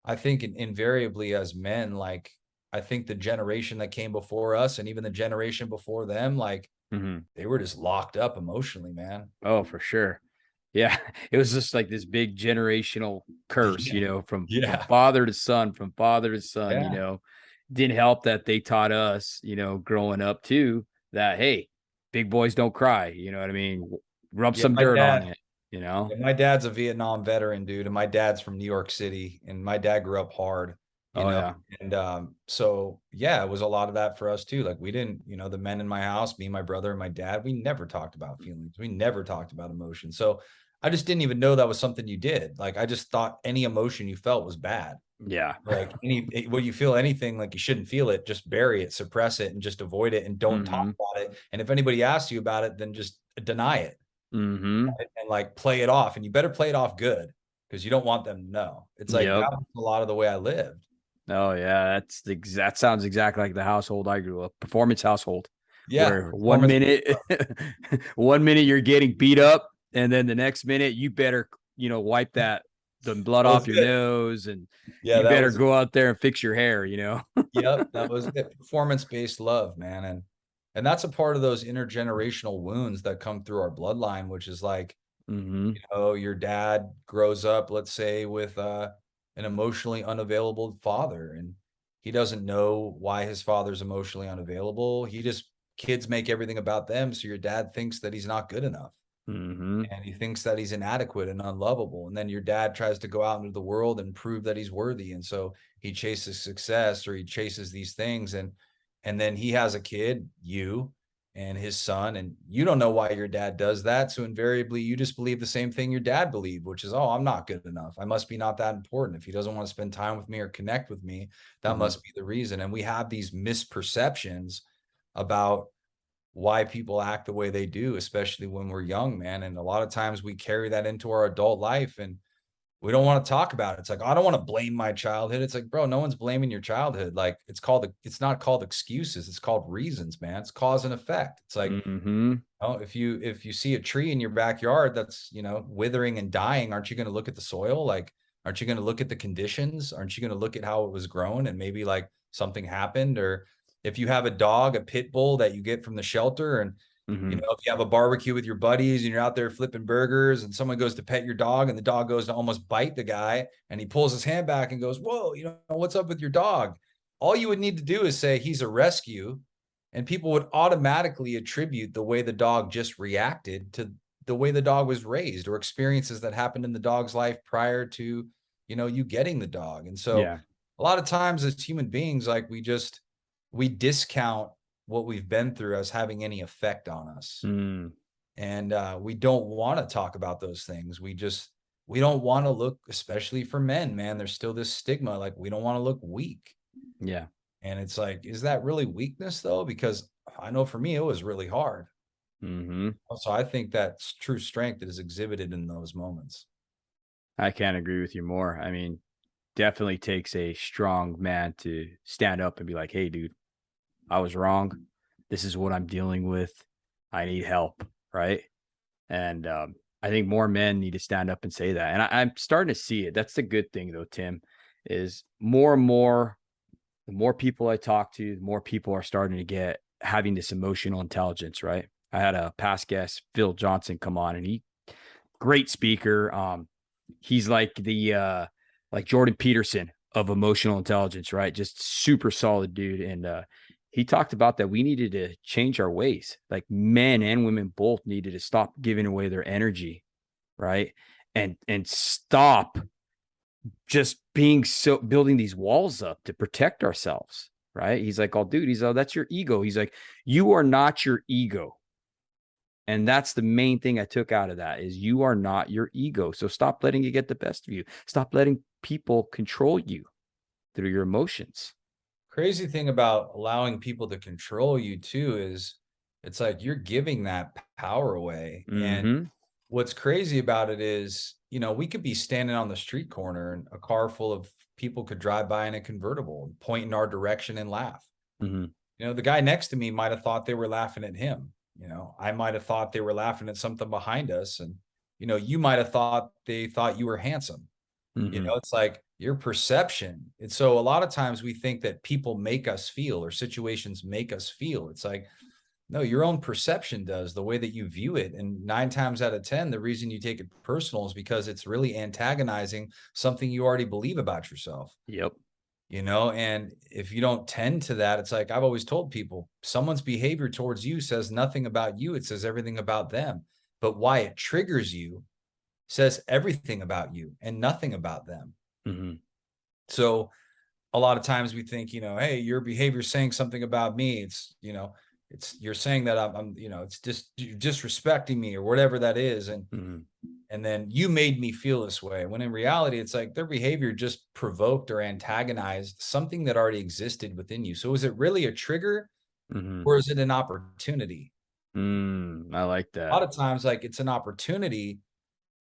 I think invariably as men, like, I think the generation that came before us and even the generation before them, like, Mm-hmm. they were just locked up emotionally, man. Oh, for sure. Yeah. It was just like this big generational curse, Yeah. from Yeah. father to son, from father to son, Yeah. Didn't help that they taught us, growing up too, that hey, big boys don't cry. You know what I mean? Rub Yeah. some My dirt on dad, it, yeah, my dad's a Vietnam veteran, dude, and my dad's from New York City, and my dad grew up hard, you Oh know, yeah. and so yeah, it was a lot of that for us too. Like, we didn't, the men in my house, me, my brother, and my dad, we never talked about feelings. We never talked about emotion. So I just didn't even know that was something you did. Like, I just thought any emotion you felt was bad. Yeah. Like, when you feel anything, like, you shouldn't feel it, just bury it, suppress it, and just avoid it, and don't talk Mm-hmm. about it. And if anybody asks you about it, then just deny it, Mm-hmm. and like, play it off. And you better play it off good, because you don't want them to know. It's like, Yep. that was a lot of the way I lived. Oh yeah. That sounds exactly like the household I grew up. Performance household. Yeah. Where one Performance. minute 1 minute you're getting beat up, and then the next minute you better, wipe the blood That was off your it. nose, and Yeah, you that better was, go out there and fix your hair. yep, that was it. Performance-based love, man. And that's a part of those intergenerational wounds that come through our bloodline, which is like, Mm-hmm. your dad grows up, let's say, with an emotionally unavailable father, and he doesn't know why his father's emotionally unavailable. Kids make everything about them. So your dad thinks that he's not good enough, Mm-hmm. and he thinks that he's inadequate and unlovable. And then your dad tries to go out into the world and prove that he's worthy. And so he chases success, or he chases these things. And then he has a kid, you, and his son, and you don't know why your dad does that. So invariably you just believe the same thing your dad believed, which is, oh, I'm not good enough. I must be not that important. If he doesn't want to spend time with me or connect with me, that Mm-hmm. must be the reason. And we have these misperceptions about why people act the way they do, especially when we're young, man. And a lot of times we carry that into our adult life, and we don't want to talk about it. It's like, I don't want to blame my childhood. It's like, bro, no one's blaming your childhood. Like, it's not called excuses. It's called reasons, man. It's cause and effect. It's like, Mm-hmm. if you see a tree in your backyard that's, withering and dying, aren't you going to look at the soil? Like, aren't you going to look at the conditions? Aren't you going to look at how it was grown, and maybe like something happened? Or if you have a dog, a pit bull that you get from the shelter, and Mm-hmm. if you have a barbecue with your buddies and you're out there flipping burgers, and someone goes to pet your dog, and the dog goes to almost bite the guy, and he pulls his hand back and goes, whoa, what's up with your dog? All you would need to do is say, he's a rescue. And people would automatically attribute the way the dog just reacted to the way the dog was raised or experiences that happened in the dog's life prior to, you getting the dog. And so Yeah. a lot of times as human beings, like we discount what we've been through as having any effect on us. Mm, And we don't want to talk about those things. We don't want to look, especially for men, man, there's still this stigma, like we don't want to look weak. yeah. And it's like, is that really weakness though? Because I know for me, it was really hard. Hmm. So I think that's true strength that is exhibited in those moments. I can't agree with you more. I mean, definitely takes a strong man to stand up and be like, hey, dude, I was wrong. This is what I'm dealing with. I need help. Right. And I think more men need to stand up and say that. And I'm starting to see it. That's the good thing, though, Tim, is more and more, the more people I talk to, the more people are starting to get having this emotional intelligence. Right. I had a past guest, Phil Johnson, come on, and great speaker. He's like Jordan Peterson of emotional intelligence, right? Just super solid dude. And he talked about that we needed to change our ways. Like men and women both needed to stop giving away their energy, right? And stop just being so building these walls up to protect ourselves, right? He's like, oh, dude, that's your ego. He's like, you are not your ego. And that's the main thing I took out of that is you are not your ego. So stop letting it get the best of you. Stop letting people control you through your emotions. Crazy thing about allowing people to control you too is it's like you're giving that power away. And Mm-hmm. what's crazy about it is, we could be standing on the street corner and a car full of people could drive by in a convertible and point in our direction and laugh. Mm-hmm. The guy next to me might have thought they were laughing at him. I might have thought they were laughing at something behind us. And, you might have thought they thought you were handsome. Mm-hmm. It's like your perception. And so a lot of times we think that people make us feel or situations make us feel. It's like, no, your own perception does, the way that you view it. And 9 times out of 10, the reason you take it personal is because it's really antagonizing something you already believe about yourself. Yep. And if you don't tend to that, it's like I've always told people, someone's behavior towards you says nothing about you. It says everything about them. But why it triggers you says everything about you and nothing about them. Mm-hmm. So a lot of times we think, hey, your behavior is saying something about me. You're saying that I'm it's just disrespecting me or whatever that is. Mm-hmm. And then you made me feel this way. When in reality, it's like their behavior just provoked or antagonized something that already existed within you. So is it really a trigger Mm-hmm. or is it an opportunity? I like A lot that. of times, like it's an opportunity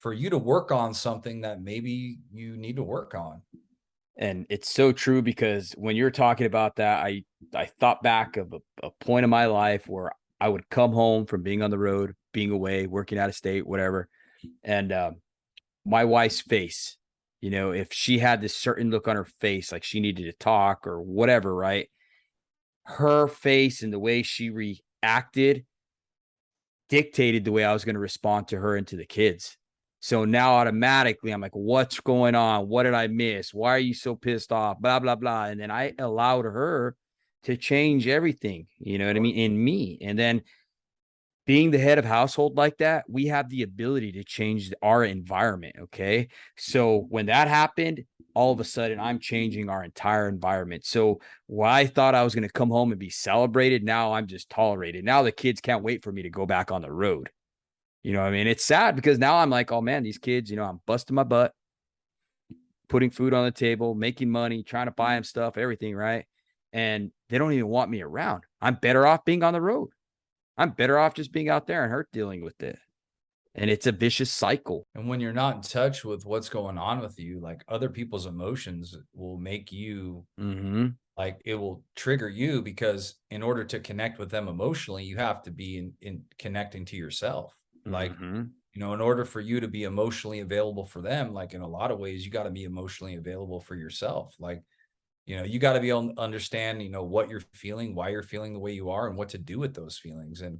for you to work on something that maybe you need to work on. And it's so true because when you're talking about that, I thought back of a point in my life where I would come home from being on the road, being away, working out of state, whatever. And my wife's face, if she had this certain look on her face, like she needed to talk or whatever, right? Her face and the way she reacted dictated the way I was going to respond to her and to the kids. So now automatically I'm like, what's going on? What did I miss? Why are you so pissed off? Blah, blah, blah. And then I allowed her to change everything, you know what I mean, in me. And then being the head of household like that, we have the ability to change our environment. Okay. So when that happened, all of a sudden I'm changing our entire environment. So while I thought I was going to come home and be celebrated, now I'm just tolerated. Now the kids can't wait for me to go back on the road. You know what I mean? It's sad because now I'm like, oh man, these kids, I'm busting my butt, putting food on the table, making money, trying to buy them stuff, everything, right? And they don't even want me around. I'm better off being on the road. I'm better off just being out there and her dealing with it. And it's a vicious cycle. And when you're not in touch with what's going on with you, like other people's emotions will make you like it will trigger you because in order to connect with them emotionally, you have to be in connecting to yourself. Like, in order for you to be emotionally available for them, like in a lot of ways, you got to be emotionally available for yourself. Like, you got to be able to understand, what you're feeling, why you're feeling the way you are, and what to do with those feelings. And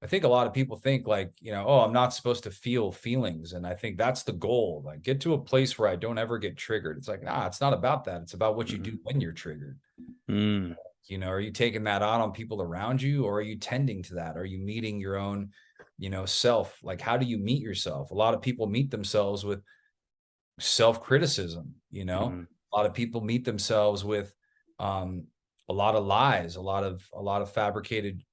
I think a lot of people think like, oh, I'm not supposed to feel feelings. And I think that's the goal. Like get to a place where I don't ever get triggered. It's like, nah, it's not about that. It's about what you do when you're triggered. You know, are you taking that out on people around you, or are you tending to that? Are you meeting your own, self? Like, how do you meet yourself? A lot of people meet themselves with self-criticism, Mhm. a lot of people meet themselves with um a lot of lies, a lot of fabricated,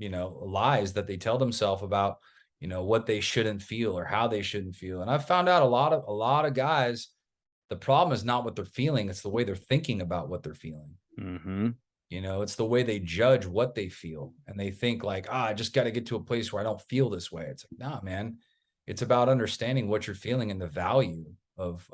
lies that they tell themselves about, what they shouldn't feel or how they shouldn't feel. And I've found out a lot of guys, the problem is not what they're feeling, it's the way they're thinking about what they're feeling. Mhm. It's the way they judge what they feel. And they think like, I just got to get to a place where I don't feel this way. It's like, nah, man. It's about understanding what you're feeling and the value of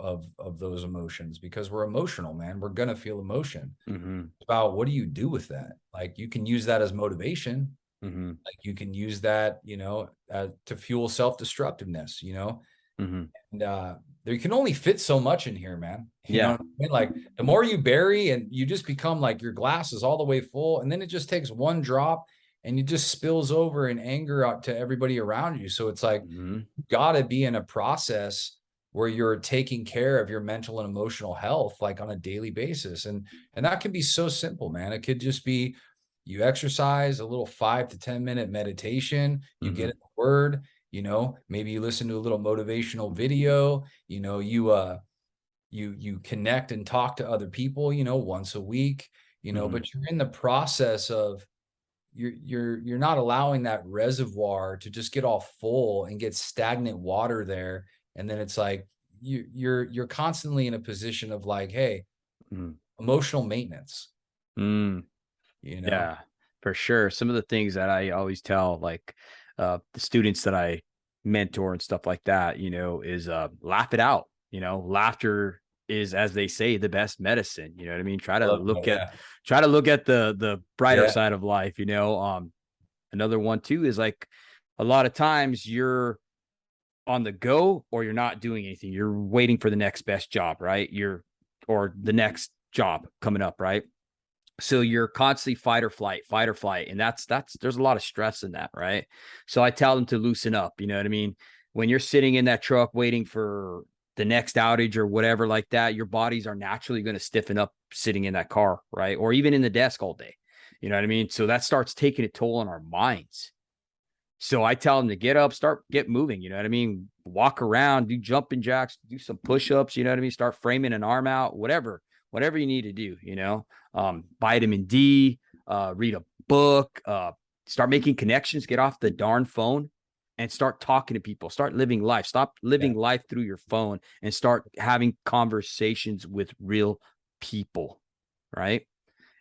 those emotions, because we're emotional, man. We're gonna feel emotion. Mhm. It's about what do you do with that? Like, you can use that as motivation. Mhm. Like, you can use that, to fuel self-destructiveness, Mhm. and there can only fit so much in here, man. You know Yeah. what I mean? Like, the more you bury, and you just become like your glass is all the way full, and then it just takes one drop and it just spills over in anger out to everybody around you. So it's like, Mhm. you gotta be in a process where you're taking care of your mental and emotional health, like, on a daily basis. And that can be so simple, man. It could just be you exercise, a little 5 to 10 minute meditation, you get in Mhm. the word, maybe you listen to a little motivational video, you connect and talk to other people, once a week, Mhm. but you're in the process of, you're not allowing that reservoir to just get all full and get stagnant water there. And then it's like you're constantly in a position of like, hey, Mhm. emotional maintenance, Mm. you know? Yeah, for sure. Some of the things that I always tell, like, the students that I mentor and stuff like that, is laugh it out. Laughter is, as they say, the best medicine. You know what I mean? I love that. Yeah. Try to look at the brighter Yeah. side of life. Another one too is like a lot of times you're on the go or you're not doing anything. You're waiting for the next best job, right? Or the next job coming up, right? So you're constantly fight or flight. And there's a lot of stress in that, right? So I tell them to loosen up. You know what I mean? When you're sitting in that truck waiting for the next outage or whatever like that, your bodies are naturally going to stiffen up sitting in that car, right? Or even in the desk all day. You know what I mean? So that starts taking a toll on our minds. So I tell them to get up, get moving. You know what I mean? Walk around, do jumping jacks, do some push-ups. You know what I mean? Start framing an arm out, whatever you need to do, vitamin D, read a book, start making connections, get off the darn phone and start talking to people, start living life, stop Yeah. living life through your phone and start having conversations with real people. Right.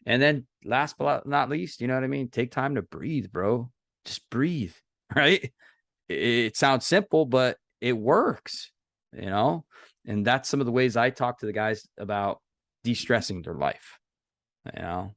And then last but not least, you know what I mean? Take time to breathe, bro. Just breathe. Right. It sounds simple, but it works, you know? And that's some of the ways I talk to the guys about de-stressing their life, you know?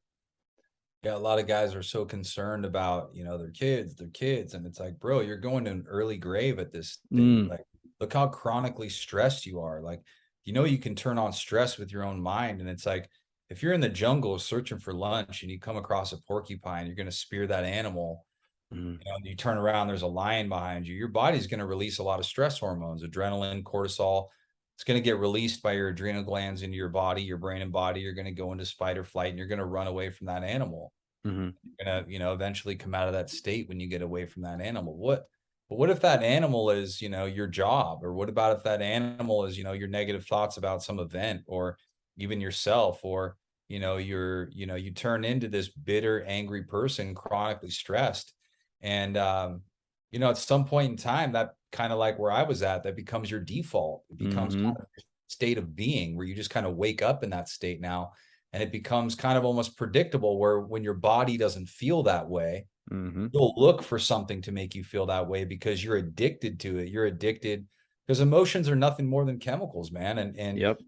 Yeah, a lot of guys are so concerned about, their kids, and it's like, bro, you're going to an early grave at this state. Mm, Like, look how chronically stressed you are. Like, you can turn on stress with your own mind. And it's like, if you're in the jungle searching for lunch and you come across a porcupine, you're going to spear that animal, mm, and you turn around, there's a lion behind you. Your body's going to release a lot of stress hormones, adrenaline, cortisol. It's going to get released by your adrenal glands into your body, your brain and body. You're going to go into fight or flight, and you're going to run away from that animal. mm, You're going to, eventually come out of that state when you get away from that animal. But what if that animal is, your job? Or what about if that animal is, your negative thoughts about some event, or even yourself, or, you turn into this bitter, angry person, chronically stressed. And, at some point in time, that kind of like where I was at, that becomes your default. It becomes kind mm, of your state of being, where you just kind of wake up in that state now. And it becomes kind of almost predictable, where when your body doesn't feel that way, mm. you'll look for something to make you feel that way, because you're addicted to it. You're addicted because emotions are nothing more than chemicals, man. And Yep.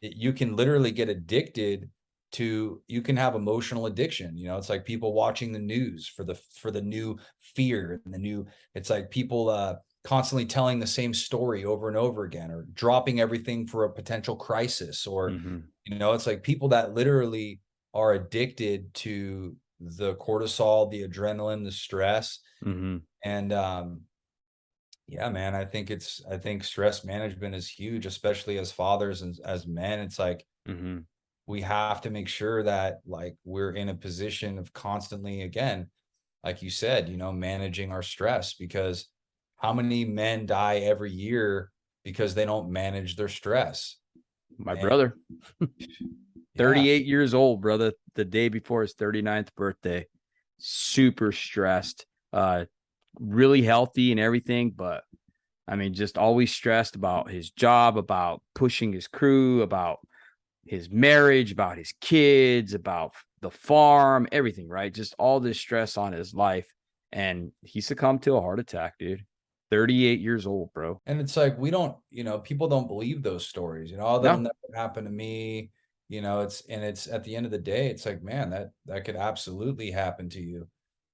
you can literally get addicted to, you can have emotional addiction. It's like people watching the news for the new fear and the new, it's like people constantly telling the same story over and over again, or dropping everything for a potential crisis, or Mm, it's like people that literally are addicted to the cortisol, the adrenaline, the stress. mm, And yeah, man, I think stress management is huge, especially as fathers and as men. It's like, mm. we have to make sure that like we're in a position of constantly, again, like you said, managing our stress, because how many men die every year because they don't manage their stress? My And brother, yeah, 38 years old, brother, the day before his 39th birthday, super stressed, really healthy and everything. But I mean, just always stressed about his job, about pushing his crew, about his marriage, about his kids, about the farm, everything, right? Just all this stress on his life. And he succumbed to a heart attack, dude. 38 years old, bro. and it's like, we don't, people don't believe those stories, oh, that'll No. never happen to me. It's at the end of the day, it's like, man, that could absolutely happen to you.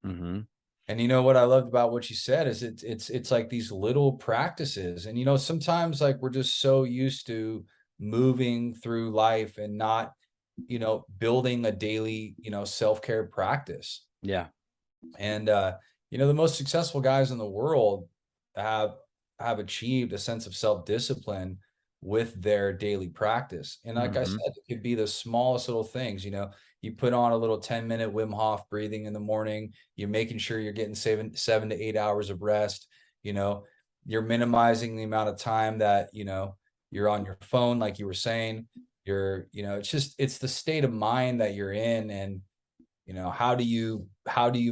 Mm-hmm. And what I loved about what you said is it's like these little practices. And sometimes like we're just so used to moving through life and not, building a daily, self-care practice. Yeah. And the most successful guys in the world have achieved a sense of self-discipline with their daily practice. And like I Mm-hmm. said, it could be the smallest little things. You put on a little 10-minute Wim Hof breathing in the morning. You're making sure you're getting 7 to 8 hours of rest. You're minimizing the amount of time that you're on your phone, like you were saying. It's the state of mind that you're in. And how do you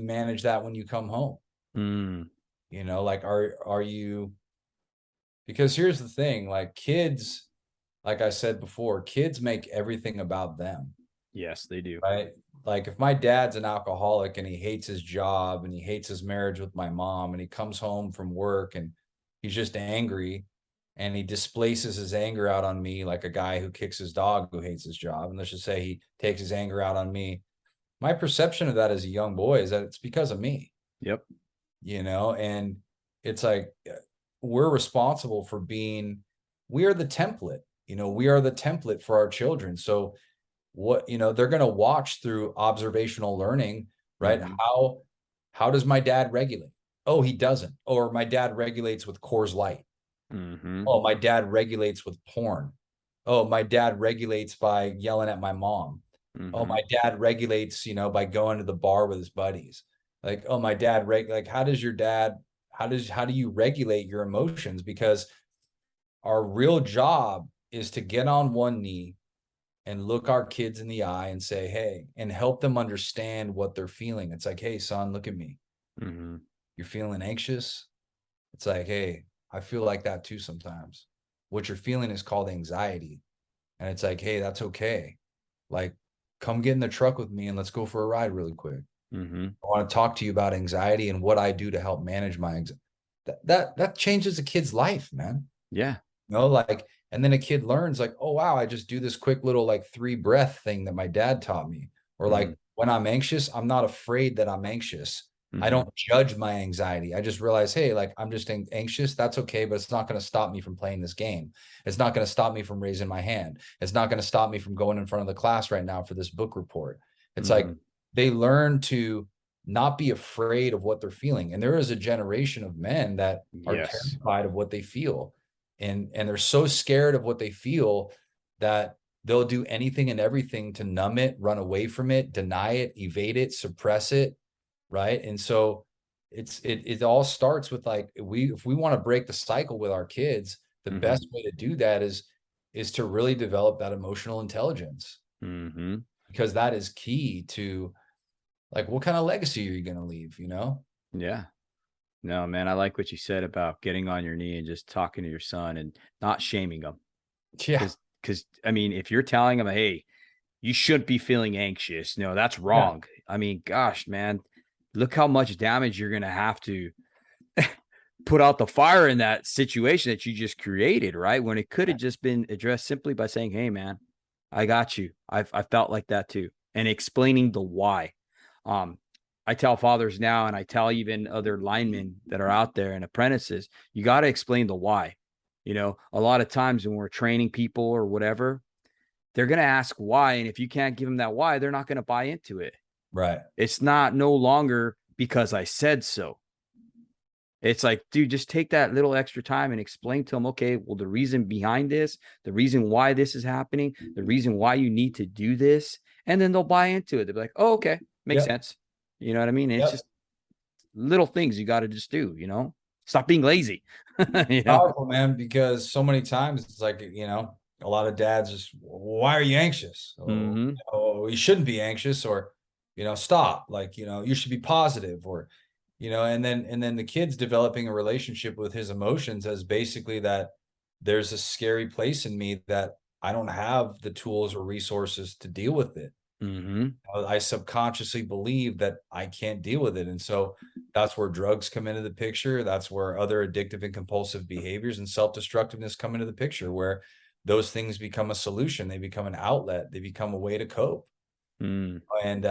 manage that when you come home? Mm. Like, are you, because here's the thing, like kids, like I said before, kids make everything about them, Yes, they do. right? Like if my dad's an alcoholic and he hates his job and he hates his marriage with my mom, and he comes home from work and he's just angry, and he displaces his anger out on me, like a guy who kicks his dog who hates his job, and let's just say he takes his anger out on me, my perception of that as a young boy is that it's because of me. Yep. And it's like, we're responsible for we are the template. We are the template for our children. So what, they're going to watch through observational learning, right? Mm-hmm. How does my dad regulate? Oh, he doesn't. Or my dad regulates with Coors Light. Mm-hmm. Oh, my dad regulates with porn. Oh, my dad regulates by yelling at my mom. Oh, Mm-hmm. my dad regulates, by going to the bar with his buddies. Like, oh, my dad like, how does your dad, how do you regulate your emotions? Because our real job is to get on one knee and look our kids in the eye and say, hey, and help them understand what they're feeling. It's like, hey, son, look at me. Mm-hmm. You're feeling anxious. It's like, hey, I feel like that too sometimes. What you're feeling is called anxiety. And it's like, hey, that's okay. Like, come get in the truck with me and let's go for a ride really quick. Mm-hmm. I want to talk to you about anxiety and what I do to help manage my anxiety. That changes a kid's life, man. Yeah. Like, and then a kid learns like, oh wow, I just do this quick little like 3 breath thing that my dad taught me. Or Mm-hmm. like when I'm anxious, I'm not afraid that I'm anxious. I Mm-hmm. don't judge my anxiety. I just realize, hey, like I'm just anxious. That's okay, but it's not going to stop me from playing this game. It's not going to stop me from raising my hand. It's not going to stop me from going in front of the class right now for this book report. It's like Mm-hmm. they learn to not be afraid of what they're feeling. And there is a generation of men that are Yes. terrified of what they feel. And they're so scared of what they feel that they'll do anything and everything to numb it, run away from it, deny it, evade it, suppress it, right? And so it all starts with like, if we want to break the cycle with our kids, the Mm-hmm. best way to do that is to really develop that emotional intelligence, Mm-hmm. because that is key to like, what kind of legacy are you going to leave, Yeah. No, man, I like what you said about getting on your knee and just talking to your son and not shaming him. Yeah. Because I mean, if you're telling him, hey, you shouldn't be feeling anxious. No, that's Yeah. wrong. I mean, gosh, man, look how much damage you're gonna have to put out the fire in that situation that you just created, right? When it could have just been addressed simply by saying, hey, man, I got you. I felt like that too. And explaining the why. Um, I tell fathers now, and I tell even other linemen that are out there and apprentices, you got to explain the why. A lot of times when we're training people or whatever, they're going to ask why. And if you can't give them that why, they're not going to buy into it. Right. It's not no longer because I said so. It's like, dude, just take that little extra time and explain to them, okay, well, the reason behind this, the reason why this is happening, the reason why you need to do this, and then they'll buy into it. They'll be like, oh, okay, makes Yep. sense. You know what I mean? And it's Yep. just little things you got to just do, stop being lazy, Powerful, man, because so many times it's like, a lot of dads just, why are you anxious? Oh, Mm-hmm. you shouldn't be anxious, or, stop. Like, you should be positive, or, and then the kid's developing a relationship with his emotions as basically that there's a scary place in me that I don't have the tools or resources to deal with it. Mm-hmm. I subconsciously believe that I can't deal with it. And so that's where drugs come into the picture. That's where other addictive and compulsive behaviors and self-destructiveness come into the picture, where those things become a solution. They become an outlet. They become a way to cope. Mm. And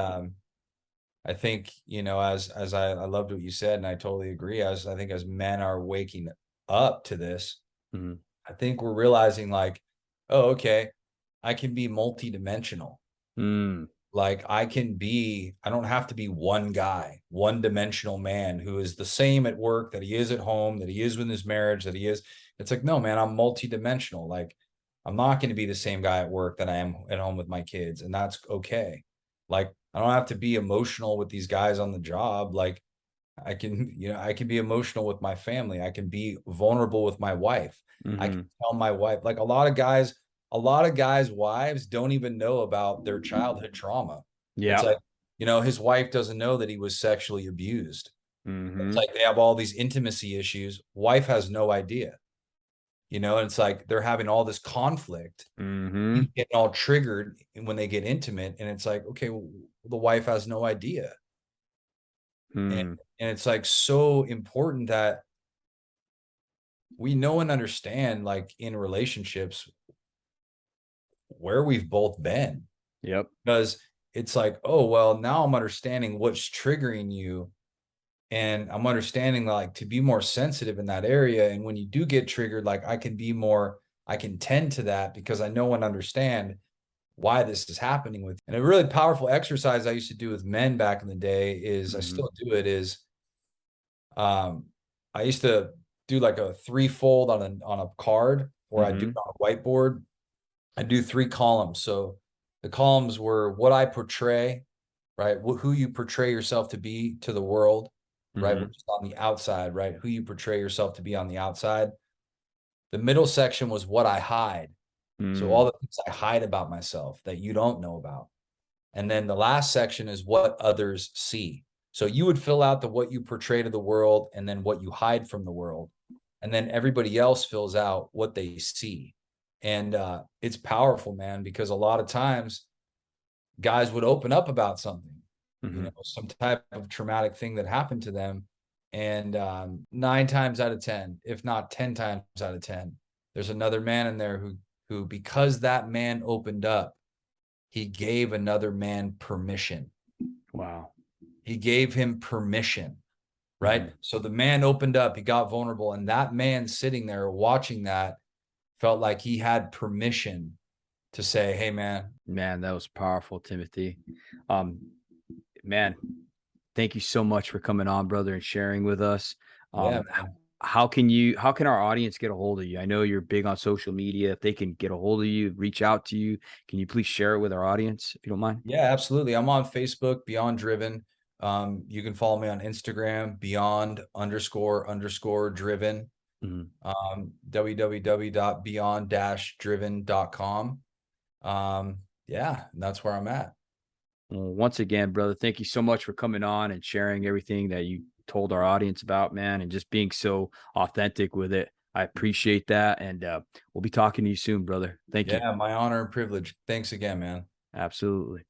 I think, as I loved what you said, and I totally agree, as I think as men are waking up to this, Mm-hmm. I think we're realizing like, oh, okay, I can be multidimensional. Mm. Like I don't have to be one guy, one dimensional man who is the same at work that he is at home, that he is with his marriage, that he is. It's like, no, man, I'm multidimensional. Like I'm not going to be the same guy at work that I am at home with my kids. And that's okay. Like I don't have to be emotional with these guys on the job. Like I can be emotional with my family. I can be vulnerable with my wife. I Mm-hmm. can tell my wife, like a lot of guys' wives don't even know about their childhood trauma. It's Yeah. like, his wife doesn't know that he was sexually abused. It's Mm-hmm. like they have all these intimacy issues. Wife has no idea, and it's like they're having all this conflict. Mm-hmm. He's getting all triggered when they get intimate. And it's like, okay, well, the wife has no idea. And, Mm. and it's like so important that we know and understand, like in relationships, where we've both been. Yep. Because it's like, oh, well, now I'm understanding what's triggering you. And I'm understanding like to be more sensitive in that area. And when you do get triggered, like I can tend to that because I know and understand why this is happening with you. And a really powerful exercise I used to do with men back in the day is I Mm-hmm. still do it is I used to do like a threefold on a card, or I do Mm-hmm. it on a whiteboard. I do three columns. So the columns were what I portray, right? Who you portray yourself to be to the world, right? Mm-hmm. Which is on the outside, right? Who you portray yourself to be on the outside. The middle section was what I hide. So all Mm. the things I hide about myself that you don't know about. And then the last section is what others see. So you would fill out the what you portray to the world and then what you hide from the world. And then everybody else fills out what they see. And it's powerful, man, because a lot of times guys would open up about something, Mm-hmm. some type of traumatic thing that happened to them. And 9 times out of 10, if not 10 times out of 10, there's another man in there who, because that man opened up, he gave another man permission. Wow. He gave him permission, right? Mm-hmm. So the man opened up, he got vulnerable, and that man sitting there watching that felt like he had permission to say, hey, man. Man, that was powerful, Timothy. Um, man, thank you so much for coming on, brother, and sharing with us. Yeah, Um, man. how can our audience get a hold of you? I know you're big on social media. If they can get a hold of you, reach out to you, can you please share it with our audience if you don't mind? Yeah, absolutely. I'm on Facebook, Beyond Driven. You can follow me on Instagram, Beyond__driven, Mhm. www.beyond-driven.com. Yeah, and that's where I'm at. Well, once again, brother, thank you so much for coming on and sharing everything that you told our audience about, man, and just being so authentic with it. I appreciate that. And we'll be talking to you soon, brother. Thank you. Yeah, my honor and privilege. Thanks again, man. Absolutely.